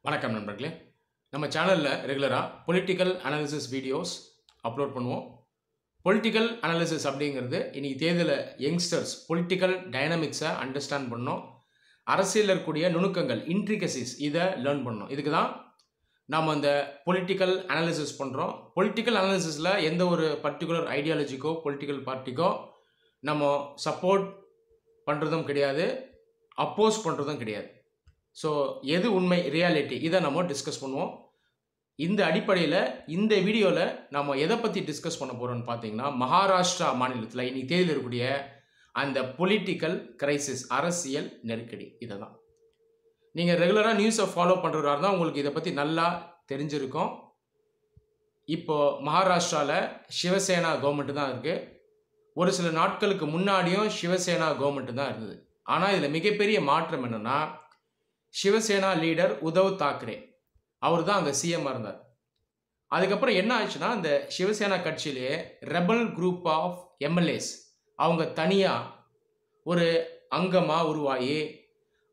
வணக்கம் நண்பர்களே. நம்ம சேனலில் ரெகுலராக பொலிட்டிக்கல் அனாலிசிஸ் வீடியோஸ் அப்லோட் பண்ணுவோம். பொலிட்டிக்கல் அனாலிசிஸ் அப்படிங்கிறது இன்றைக்கி தேதியில் யங்ஸ்டர்ஸ் பொலிட்டிக்கல் டைனமிக்ஸை அண்டர்ஸ்டாண்ட் பண்ணணும், அரசியலில் இருக்கக்கூடிய நுணுக்கங்கள் இன்ட்ரிகசிஸ் இதை லேர்ன் பண்ணணும். இதுக்கு தான் நாம் அந்த பொலிட்டிக்கல் அனாலிசிஸ் பண்ணுறோம். பொலிட்டிக்கல் அனாலிசிஸில் எந்த ஒரு பர்டிகுலர் ஐடியாலஜிக்கோ பொலிட்டிக்கல் பார்ட்டிக்கோ நம்ம சப்போர்ட் பண்ணுறதும் கிடையாது, அப்போஸ் பண்ணுறதும் கிடையாது. ஸோ எது உண்மை, ரியாலிட்டி, இதை நம்ம டிஸ்கஸ் பண்ணுவோம். இந்த அடிப்படையில் இந்த வீடியோவில் நம்ம எதை பற்றி டிஸ்கஸ் பண்ண போகிறோம்னு பார்த்தீங்கன்னா, மகாராஷ்டிரா மாநிலத்தில் இன்னைக்கு தேதியில் இருக்கக்கூடிய அந்த பொலிட்டிக்கல் கிரைசிஸ், அரசியல் நெருக்கடி. இதை தான் நீங்கள் ரெகுலராக நியூஸை ஃபாலோ பண்ணுறவராக இருந்தால் உங்களுக்கு இதை பற்றி நல்லா தெரிஞ்சிருக்கும். இப்போது மகாராஷ்டிராவில் சிவசேனா கவர்மெண்ட்டு தான் இருக்குது. ஒரு சில நாட்களுக்கு முன்னாடியும் சிவசேனா கவர்மெண்ட்டு தான் இருந்தது. ஆனால் இதில் மிகப்பெரிய மாற்றம் என்னென்னா, சிவசேனா லீடர் உத்தவ் தாக்கரே அவர் தான் அங்கே சிஎம்மாக இருந்தார். அதுக்கப்புறம் என்ன ஆச்சுன்னா, இந்த சிவசேனா கட்சியிலே ரெபல் குரூப் ஆஃப் எம்எல்ஏஸ் அவங்க தனியாக ஒரு அங்கமாக உருவாகி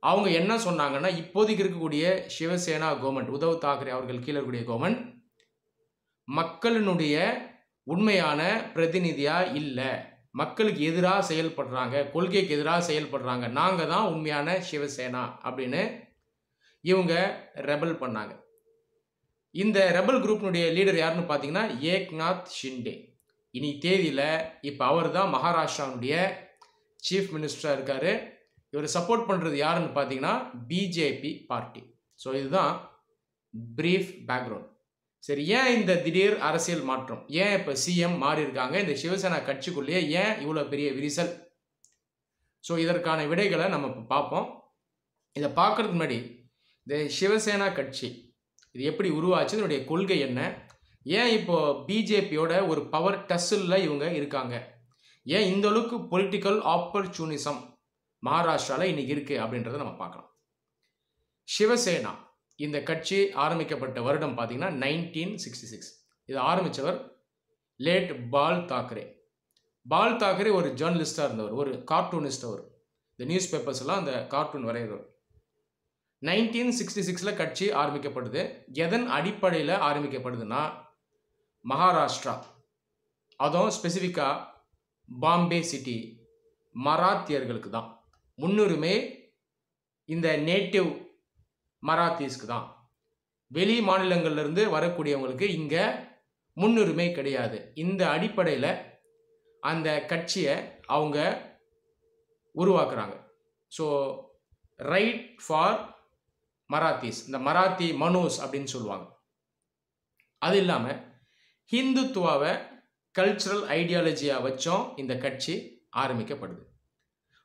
அவங்க என்ன சொன்னாங்கன்னா, இப்போதைக்கு இருக்கக்கூடிய சிவசேனா கவர்மெண்ட், உத்தவ் தாக்கரே அவர்கள் கீழே இருக்கக்கூடிய கவர்மெண்ட் மக்களினுடைய உண்மையான பிரதிநிதியாக இல்லை, மக்களுக்கு எதிராக செயல்படுறாங்க, கொள்கைக்கு எதிராக செயல்படுறாங்க, நாங்கள் தான் உண்மையான சிவசேனா அப்படின்னு இவங்க ரெபல் பண்ணாங்க. இந்த ரெபல் குரூப்னுடைய லீடர் யாருன்னு பார்த்தீங்கன்னா ஏக்நாத் ஷிண்டே. இன்னைக்கு தேதியில் இப்போ அவர் தான் மகாராஷ்டிராவுடைய சீஃப் மினிஸ்டராக இருக்கார். இவர் சப்போர்ட் பண்ணுறது யாருன்னு பார்த்தீங்கன்னா பிஜேபி பார்ட்டி. ஸோ இதுதான் பிரீஃப் பேக்ரவுண்ட். சரி, ஏன் இந்த திடீர் அரசியல் மாற்றம், ஏன் இப்போ சிஎம் மாறி இருக்காங்க, இந்த சிவசேனா கட்சிக்குள்ளேயே ஏன் இவ்வளோ பெரிய விரிசல்? ஸோ இதற்கான விடைகளை நம்ம இப்போ பார்ப்போம். இதை பார்க்குறதுக்கு முன்னாடி இந்த சிவசேனா கட்சி இது எப்படி உருவாச்சு, இதனுடைய கொள்கை என்ன, ஏன் இப்போது பிஜேபியோட ஒரு பவர் டஸ்ஸில் இவங்க இருக்காங்க, ஏன் இந்த அளவுக்கு பொலிட்டிக்கல் ஆப்பர்ச்சுனிசம் மகாராஷ்டிராவில் இன்றைக்கி இருக்குது அப்படின்றத நம்ம பார்க்கலாம். சிவசேனா இந்த கட்சி ஆரம்பிக்கப்பட்ட வருடம் பார்த்தீங்கன்னா 1966. இது ஆரம்பித்தவர் லேட் பால் தாக்கரே. பால் தாக்கரே ஒரு ஜேர்னலிஸ்டாக இருந்தவர், ஒரு கார்ட்டூனிஸ்ட். அவர் இந்த நியூஸ் பேப்பர்ஸ்லாம் அந்த கார்ட்டூன் வரைகிறவர். 1966 கட்சி ஆரம்பிக்கப்படுது. எதன் அடிப்படையில் ஆரம்பிக்கப்படுதுன்னா, மகாராஷ்டிரா, அதுவும் ஸ்பெசிஃபிக்காக பாம்பே சிட்டி மராத்தியர்களுக்கு தான் முன்னுரிமை, இந்த நேட்டிவ் மராத்திஸ்க்கு தான். வெளி மாநிலங்கள்லேருந்து வரக்கூடியவங்களுக்கு இங்கே முன்னுரிமை கிடையாது. இந்த அடிப்படையில் அந்த கட்சியை அவங்க உருவாக்குறாங்க. ஸோ ரைட் ஃபார் மராத்திஸ், இந்த மராத்தி மனோஸ் அப்படின்னு சொல்லுவாங்க. அது இல்லாமல் ஹிந்துத்துவாவை கல்ச்சுரல் ஐடியாலஜியாக வச்சும் இந்த கட்சி ஆரம்பிக்கப்படுது.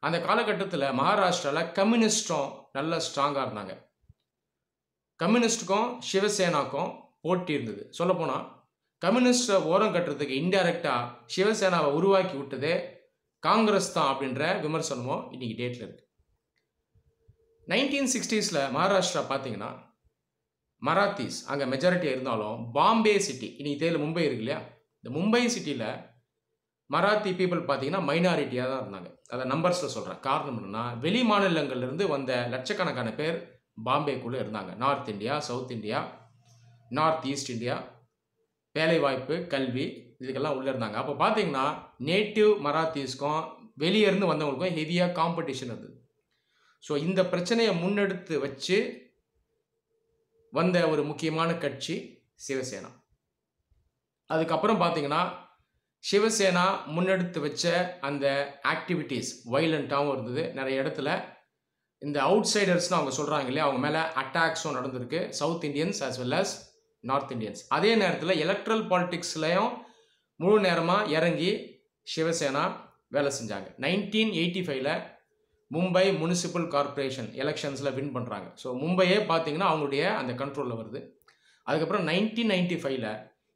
அந்த காலகட்டத்தில் மகாராஷ்டிராவில் கம்யூனிஸ்டும் நல்ல ஸ்ட்ராங்காக இருந்தாங்க. கம்யூனிஸ்டுக்கும் சிவசேனாக்கும் போட்டி இருந்தது. சொல்லப்போனால் கம்யூனிஸ்டை ஓரம் கட்டுறதுக்கு இன்டைரக்டாக சிவசேனாவை உருவாக்கி விட்டதே காங்கிரஸ் தான் அப்படின்ற விமர்சனமும் இன்றைக்கி டேட்டில் இருக்குது. 1960s மகாராஷ்டிரா பார்த்தீங்கன்னா மராத்திஸ் அங்கே மெஜாரிட்டியாக இருந்தாலும் பாம்பே சிட்டி, இன்னைக்கு தேதியில் மும்பை இருக்கு இல்லையா, இந்த மும்பை சிட்டியில் மராத்தி பீப்புள் பார்த்தீங்கன்னா மைனாரிட்டியாக தான் இருந்தாங்க. அதை நம்பர்ஸில் சொல்கிறேன். காரணம் என்னன்னா, வெளி மாநிலங்கள்லேருந்து வந்த லட்சக்கணக்கான பேர் பாம்பேக்குள்ளே இருந்தாங்க. North India, south India, north east India, வேலைவாய்ப்பு, கல்வி, இதுக்கெல்லாம் உள்ளே இருந்தாங்க. அப்போ பார்த்தீங்கன்னா நேட்டிவ் மராத்திஸ்க்கும் வெளியே இருந்து வந்தவங்களுக்கும் ஹெவியாக காம்படிஷன் இருந்தது. ஸோ இந்த பிரச்சனையை முன்னெடுத்து வச்சு வந்த ஒரு முக்கியமான கட்சி சிவசேனா. அதுக்கப்புறம் பார்த்தீங்கன்னா சிவசேனா முன்னெடுத்து வச்ச அந்த ஆக்டிவிட்டீஸ் வைலண்ட்டாகவும் இருந்தது. நிறைய இடத்துல இந்த அவுட் சைடர்ஸ்னு அவங்க சொல்கிறாங்க இல்லையா, அவங்க மேலே அட்டாக்ஸும் நடந்திருக்கு, south Indians as well as north Indians. அதே நேரத்தில் எலக்ட்ரல் பாலிட்டிக்ஸ்லையும் முழு நேரமாக இறங்கி சிவசேனா வேலை செஞ்சாங்க. 1985 மும்பை முனிசிபல் கார்பரேஷன் எலெக்ஷன்ஸில் வின் பண்ணுறாங்க. ஸோ மும்பையே பார்த்தீங்கன்னா அவங்களுடைய அந்த கண்ட்ரோலில் வருது. அதுக்கப்புறம் 1995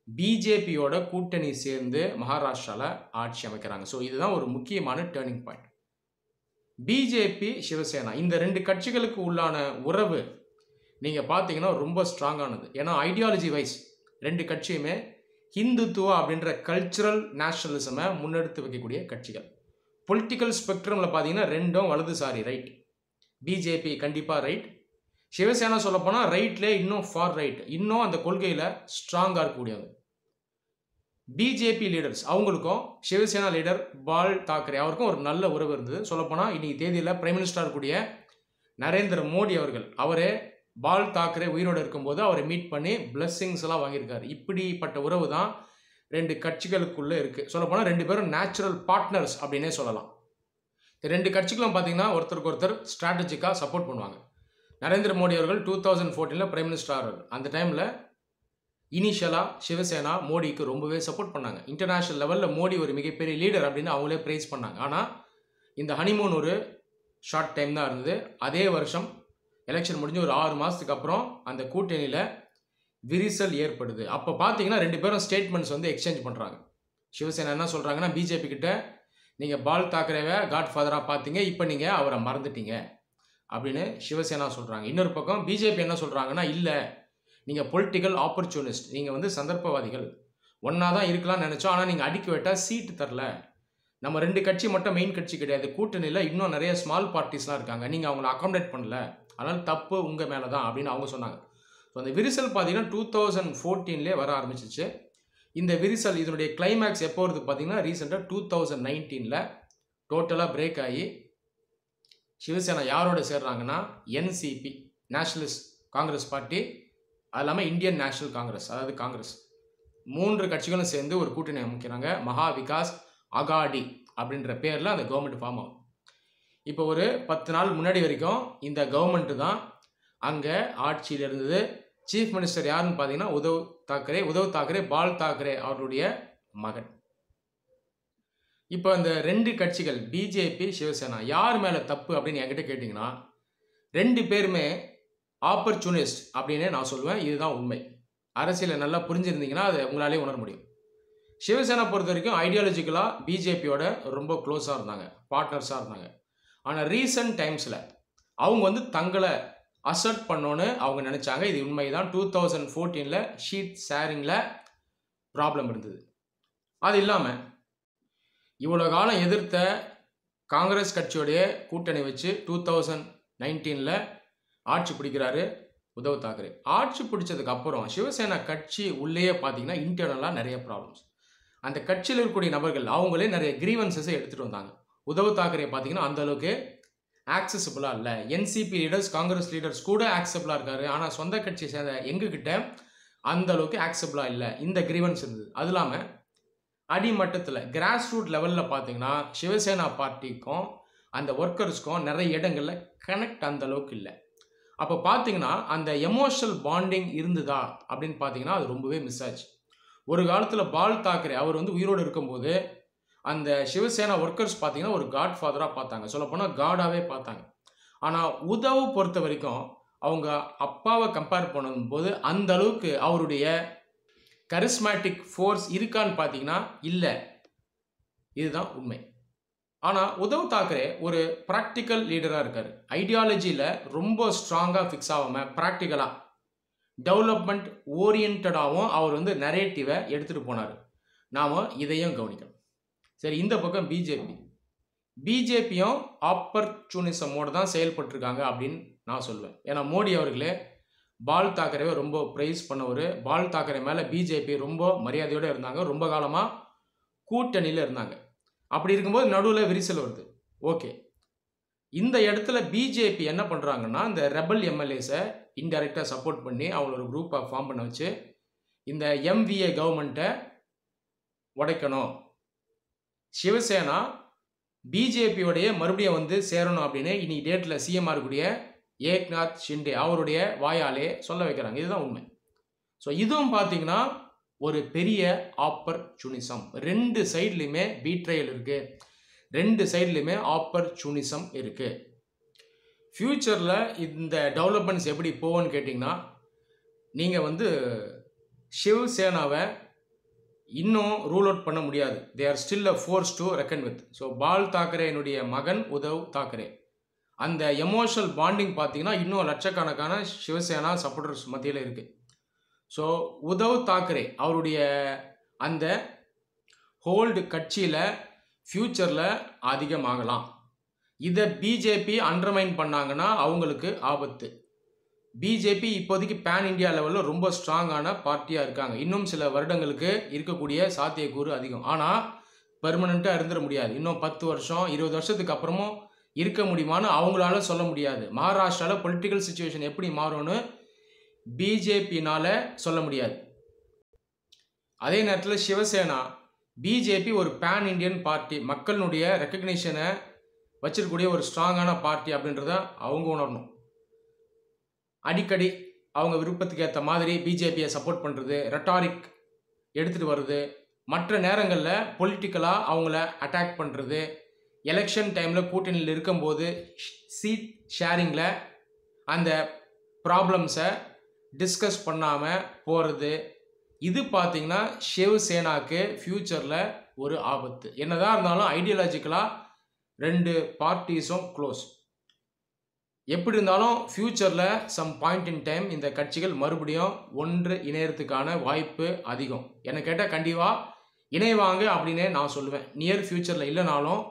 பிஜேபியோட கூட்டணி சேர்ந்து மகாராஷ்டிராவில் ஆட்சி அமைக்கிறாங்க. ஸோ இதுதான் ஒரு முக்கியமான டேர்னிங் பாயிண்ட். பிஜேபி சிவசேனா இந்த ரெண்டு கட்சிகளுக்கு உள்ளான உறவு நீங்கள் பார்த்தீங்கன்னா ரொம்ப ஸ்ட்ராங்கானது. ஏன்னா ஐடியாலஜி வைஸ் ரெண்டு கட்சியுமே ஹிந்துத்துவா அப்படின்ற கல்ச்சுரல் நேஷனலிசமை முன்னெடுத்து வைக்கக்கூடிய கட்சிகள். பொலிட்டிக்கல் ஸ்பெக்ட்ரமில் பார்த்தீங்கன்னா ரெண்டும் வலதுசாரி, ரைட். பிஜேபி கண்டிப்பாக ரைட், சிவசேனா சொல்லப்போனால் ரைட்லேயே இன்னும் ஃபார் ரைட், இன்னும் அந்த கொள்கையில் ஸ்ட்ராங்காக இருக்கக்கூடியவங்க. பிஜேபி லீடர்ஸ் அவங்களுக்கும் சிவசேனா லீடர் பால் தாக்கரே அவருக்கும் ஒரு நல்ல உறவு இருந்தது. சொல்லப்போனால் இன்னைக்கு தேதியில் பிரைம் மினிஸ்டராக இருக்கக்கூடிய நரேந்திர மோடி அவர்கள் அவரே பால் தாக்கரே உயிரோடு இருக்கும்போது அவரை மீட் பண்ணி பிளெஸ்ஸிங்ஸ் எல்லாம் வாங்கியிருக்காரு. இப்படிப்பட்ட உறவு தான் ரெண்டு கட்சிகளுக்குள்ளே இருக்குது. சொல்லப்போனால் ரெண்டு பேரும் நேச்சுரல் பார்ட்னர்ஸ் அப்படின்னே சொல்லலாம். ரெண்டு கட்சிகளும் பார்த்தீங்கன்னா ஒருத்தருக்கு ஒருத்தர் ஸ்ட்ராட்டஜிக்காக சப்போர்ட் பண்ணுவாங்க. நரேந்திர மோடி அவர்கள் 2014 பிரைம் மினிஸ்டர் ஆகிறார். அந்த டைமில் இனிஷியலாக சிவசேனா மோடிக்கு ரொம்பவே சப்போர்ட் பண்ணாங்க. இன்டர்நேஷ்னல் லெவலில் மோடி ஒரு மிகப்பெரிய லீடர் அப்படின்னு அவங்களே ப்ரைஸ் பண்ணாங்க. ஆனால் இந்த ஹனிமூன் ஒரு ஷார்ட் டைம் தான் இருந்தது. அதே வருஷம் எலெக்ஷன் முடிஞ்சு ஒரு 6 மாதத்துக்கு அப்புறம் அந்த கூட்டணியில் விரிசல் ஏற்படுது. அப்போ பார்த்தீங்கன்னா ரெண்டு பேரும் ஸ்டேட்மெண்ட்ஸ் வந்து எக்ஸ்சேஞ்ச் பண்ணுறாங்க. சிவசேனா என்ன சொல்கிறாங்கன்னா, பிஜேபி கிட்ட நீங்கள் பால் தாக்கரேவை காட்ஃபாதராக பார்த்தீங்க, இப்போ நீங்கள் அவரை மறந்துட்டீங்க அப்படின்னு சிவசேனா சொல்கிறாங்க. இன்னொரு பக்கம் பிஜேபி என்ன சொல்கிறாங்கன்னா, இல்லை நீங்கள் பொலிட்டிக்கல் ஆப்பர்ச்சுனிஸ்ட், நீங்கள் வந்து சந்தர்ப்பவாதிகள், ஒன்றா தான் இருக்கலாம்னு நினச்சோம், ஆனால் நீங்கள் அடிக்க விட்டால் சீட்டு தரல. நம்ம ரெண்டு கட்சி மட்டும் மெயின் கட்சி கிடையாது, கூட்டணியில் இன்னும் நிறைய ஸ்மால் பார்ட்டிஸ்லாம் இருக்காங்க, நீங்கள் அவங்கள அகாமடேட் பண்ணல, அதனால் தப்பு உங்கள் மேலே தான் அப்படின்னு அவங்க சொன்னாங்க. ஸோ அந்த விரிசல் பார்த்தீங்கன்னா 2014 வர ஆரம்பிச்சிச்சு. இந்த விரிசல் இதனுடைய கிளைமேக்ஸ் எப்போ வருது பார்த்தீங்கன்னா ரீசெண்டாக 2019 டோட்டலாக பிரேக் ஆகி சிவசேனா யாரோட சேர்றாங்கன்னா என்சிபி, நேஷனலிஸ்ட் காங்கிரஸ் பார்ட்டி, அது இல்லாமல் இந்தியன் நேஷனல் காங்கிரஸ், அதாவது காங்கிரஸ், 3 கட்சிகளும் சேர்ந்து ஒரு கூட்டணி அமைக்கிறாங்க. மகா விகாஸ் அகாடி அப்படின்ற பேரில் அந்த கவர்மெண்ட் ஃபார்ம் ஆகும். இப்போ ஒரு 10 நாள் முன்னாடி வரைக்கும் இந்த கவர்மெண்ட்டு தான் அங்கே ஆட்சியில் இருந்தது. சீஃப் மினிஸ்டர் யாருன்னு பார்த்தீங்கன்னா உத்தவ் தாக்கரே பால் தாக்கரே அவருடைய மகன். இப்போ இந்த ரெண்டு கட்சிகள் பிஜேபி சிவசேனா யார் மேலே தப்பு அப்படின்னு என்கிட்ட கேட்டிங்கன்னா, ரெண்டு பேருமே ஆப்பர்ச்சுனிஸ்ட் அப்படின்னு நான் சொல்லுவேன். இதுதான் உண்மை. அரசியலை நல்லா புரிஞ்சிருந்தீங்கன்னா அதை உங்களாலே உணர முடியும். சிவசேனா பொறுத்த வரைக்கும் ஐடியாலஜிக்கலாக பிஜேபியோட ரொம்ப க்ளோஸாக இருந்தாங்க, பார்ட்னர்ஸாக இருந்தாங்க. ஆனால் ரீசன்ட் டைம்ஸில் அவங்க வந்து தங்களை அசர்ட் பண்ணோன்னு அவங்க நினச்சாங்க. இது உண்மைதான். 2014 ஷீட் ஷேரிங்கில் ப்ராப்ளம் இருந்தது. அது இல்லாமல் இவ்வளோ காலம் எதிர்த்த காங்கிரஸ் கட்சியோடைய கூட்டணி வச்சு 2019 ஆட்சி பிடிக்கிறாரு உத்தவ் தாக்கரே. ஆட்சி பிடிச்சதுக்கு அப்புறம் சிவசேனா கட்சி உள்ளேயே பார்த்தீங்கன்னா இன்டர்னலாக நிறைய ப்ராப்ளம்ஸ். அந்த கட்சியில் இருக்கக்கூடிய நபர்கள் அவங்களே நிறைய கிரீவன்சஸை எடுத்துகிட்டு வந்தாங்க. உத்தவ் தாக்கரே பார்த்தீங்கன்னா அந்தளவுக்கு ஆக்சசபிளாக இல்லை. என்சிபி லீடர்ஸ், காங்கிரஸ் லீடர்ஸ் கூட ஆக்சசபிளாக இருக்காரு, ஆனால் சொந்த கட்சியை சேர்ந்த எங்ககிட்ட அந்த அளவுக்கு ஆக்சசபிளாக இல்லை. இந்த கிரீவன்ஸ் இருந்தது. அது இல்லாமல் அடிமட்டத்தில் கிராஸ் ரூட் லெவலில் பார்த்தீங்கன்னா சிவசேனா பார்ட்டிக்கும் அந்த ஒர்க்கர்ஸ்க்கும் நிறைய இடங்களில் கனெக்ட் அந்த அளவுக்கு இல்லை. அப்போ பார்த்தீங்கன்னா அந்த எமோஷனல் பாண்டிங் இருந்ததா அப்படின்னு பார்த்தீங்கன்னா அது ரொம்பவே மிஸ் ஆச்சு. ஒரு காலத்தில் பால் தாக்கரே அவர் வந்து உயிரோடு இருக்கும்போது அந்த சிவசேனா ஒர்க்கர்ஸ் பார்த்தீங்கன்னா ஒரு காட் ஃபாதராக பார்த்தாங்க, சொல்லப்போனால் காடாகவே பார்த்தாங்க. ஆனால் உத்தவ் பொறுத்த வரைக்கும் அவங்க அப்பாவை கம்பேர் பண்ணும்போது அந்த அளவுக்கு அவருடைய கரிஸ்மேட்டிக் ஃபோர்ஸ் இருக்கான்னு பார்த்தீங்கன்னா இல்லை. இதுதான் உண்மை. ஆனால் உத்தவ் தாக்கரே ஒரு ப்ராக்டிக்கல் லீடராக இருக்கார். ஐடியாலஜியில் ரொம்ப ஸ்ட்ராங்காக ஃபிக்ஸ் ஆகாமல் ப்ராக்டிக்கலாக டெவலப்மெண்ட் ஓரியன்டாகவும் அவர் வந்து நரேட்டிவை எடுத்துகிட்டு போனார். நாம் இதையும் கவனிக்கணும். சரி, இந்த பக்கம் பிஜேபியும் ஆப்பர்ச்சுனிசமோடு தான் செயல்பட்டுருக்காங்க அப்படின்னு நான் சொல்லுவேன். ஏன்னா மோடி அவர்களே பால் தாக்கரேவை ரொம்ப ப்ரைஸ் பண்ணவர். பால் தாக்கரே மேலே பிஜேபி ரொம்ப மரியாதையோடு இருந்தாங்க, ரொம்ப காலமாக கூட்டணியில் இருந்தாங்க. அப்படி இருக்கும்போது நடுவில் விரிசல் வருது. ஓகே, இந்த இடத்துல பிஜேபி என்ன பண்ணுறாங்கன்னா இந்த ரெபல் எம்எல்ஏஸை இன்டைரக்டாக சப்போர்ட் பண்ணி அவங்கள ஒரு குரூப்பாக ஃபார்ம் பண்ண வச்சு இந்த எம்விஏ கவர்மெண்ட்டை உடைக்கணும், சிவசேனா பிஜேபியோடைய மறுபடியும் வந்து சேரணும் அப்படின்னு இன்னைக்கு டேட்டில் சிஎம் இருக்கக்கூடிய ஏக்நாத் ஷிண்டே அவருடைய வாயாலே சொல்ல வைக்கிறாங்க. இதுதான் உண்மை. ஸோ இதுவும் பார்த்தீங்கன்னா ஒரு பெரிய ஆப்பர்ச்சுனிசம். ரெண்டு சைட்லையுமே பீட்ரையல் இருக்குது, ரெண்டு சைட்லையுமே ஆப்பர்ச்சுனிசம் இருக்குது. ஃப்யூச்சரில் இந்த டெவலப்மெண்ட்ஸ் எப்படி போகும்னு கேட்டிங்கன்னா, நீங்கள் வந்து சிவசேனாவை இன்னும் ரூல் அவுட் பண்ண முடியாது. They are still a force to reckon with. So Bal தாக்கரேனுடைய மகன் உத்தவ் தாக்கரே அந்த எமோஷனல் பாண்டிங் பார்த்தீங்கன்னா இன்னும் லட்சக்கணக்கான சிவசேனா சப்போர்ட்டர்ஸ் மத்தியில் இருக்குது. ஸோ உத்தவ் தாக்கரே அவருடைய அந்த ஹோல்டு கட்சியில் ஃப்யூச்சரில் அதிகமாகலாம். இதை பிஜேபி அண்டர்மைன் பண்ணாங்கன்னா அவங்களுக்கு ஆபத்து. பிஜேபி இப்போதைக்கு பேன் இந்தியா லெவலில் ரொம்ப ஸ்ட்ராங்கான பார்ட்டியாக இருக்காங்க. இன்னும் சில வருடங்களுக்கு இருக்கக்கூடிய சாத்தியக்கூறு அதிகம். ஆனால் பெர்மனண்ட்டாக இருந்துட முடியாது. இன்னும் 10 வருஷம் 20 வருஷத்துக்கு அப்புறமும் இருக்க முடியுமான்னு அவங்களால சொல்ல முடியாது. மகாராஷ்டிராவில் பொலிட்டிக்கல் சிச்சுவேஷன் எப்படி மாறும்னு பிஜேபினால சொல்ல முடியாது. அதே நேரத்தில் சிவசேனா, பிஜேபி ஒரு பேன் இண்டியன் பார்ட்டி, மக்களுடைய ரெக்கக்னிஷனை வச்சிருக்கக்கூடிய ஒரு ஸ்ட்ராங்கான பார்ட்டி அப்படின்றத அவங்க உணரணும். அடிக்கடி அவங்க விருப்பத்துக்கு ஏற்ற மாதிரி பிஜேபியை சப்போர்ட் பண்ணுறது, ரெட்டாரிக் எடுத்துகிட்டு வருது, மற்ற நேரங்களில் பொலிட்டிக்கலாக அவங்கள அட்டாக் பண்ணுறது, எலெக்ஷன் டைமில் கூட்டணியில் இருக்கும்போது சீட் ஷேரிங்கில் அந்த ப்ராப்ளம்ஸை டிஸ்கஸ் பண்ணாமல் போகிறது. இது பார்த்திங்கன்னா சிவசேனாக்கு ஃப்யூச்சரில் ஒரு ஆபத்து. என்னதான் இருந்தாலும் ஐடியாலஜிக்கலாக 2 பார்ட்டிஸும் க்ளோஸ். எப்படி இருந்தாலும் ஃப்யூச்சரில் சம் பாயிண்ட் இன் டைம் இந்த கட்சிகள் மறுபடியும் ஒன்று இணையறதுக்கான வாய்ப்பு அதிகம். என்னை கேட்டால் கண்டிப்பாக இணைவாங்க அப்படின்னே நான் சொல்லுவேன். நியர் ஃப்யூச்சரில் இல்லைனாலும்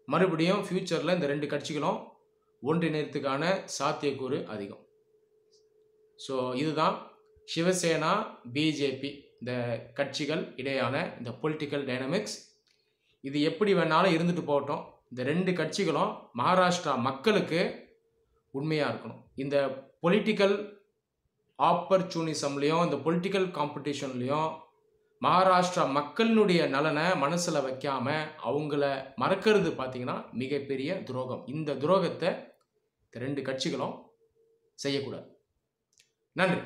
மறுபடியும் ஃப்யூச்சரில் இந்த 2 கட்சிகளும் ஒன்றிணையறதுக்கான சாத்தியக்கூறு அதிகம். ஸோ இதுதான் சிவசேனா பிஜேபி இந்த கட்சிகள் இடையான இந்த பொலிட்டிக்கல் டைனமிக்ஸ். இது எப்படி வேணாலும் இருந்துட்டு போகட்டும். இந்த 2 கட்சிகளும் மகாராஷ்டிரா மக்களுக்கு உண்மையாக இருக்கணும். இந்த பொலிட்டிக்கல் ஆப்பர்ச்சுனிசம்லேயும் இந்த பொலிட்டிக்கல் காம்படிஷன்லேயும் மகாராஷ்டிரா மக்களினுடைய நலனை மனசில் வைக்காமல் அவங்கள மறக்கிறது பார்த்திங்கன்னா மிகப்பெரிய துரோகம். இந்த துரோகத்தை இந்த 2 கட்சிகளும் செய்யக்கூடாது. நன்றி.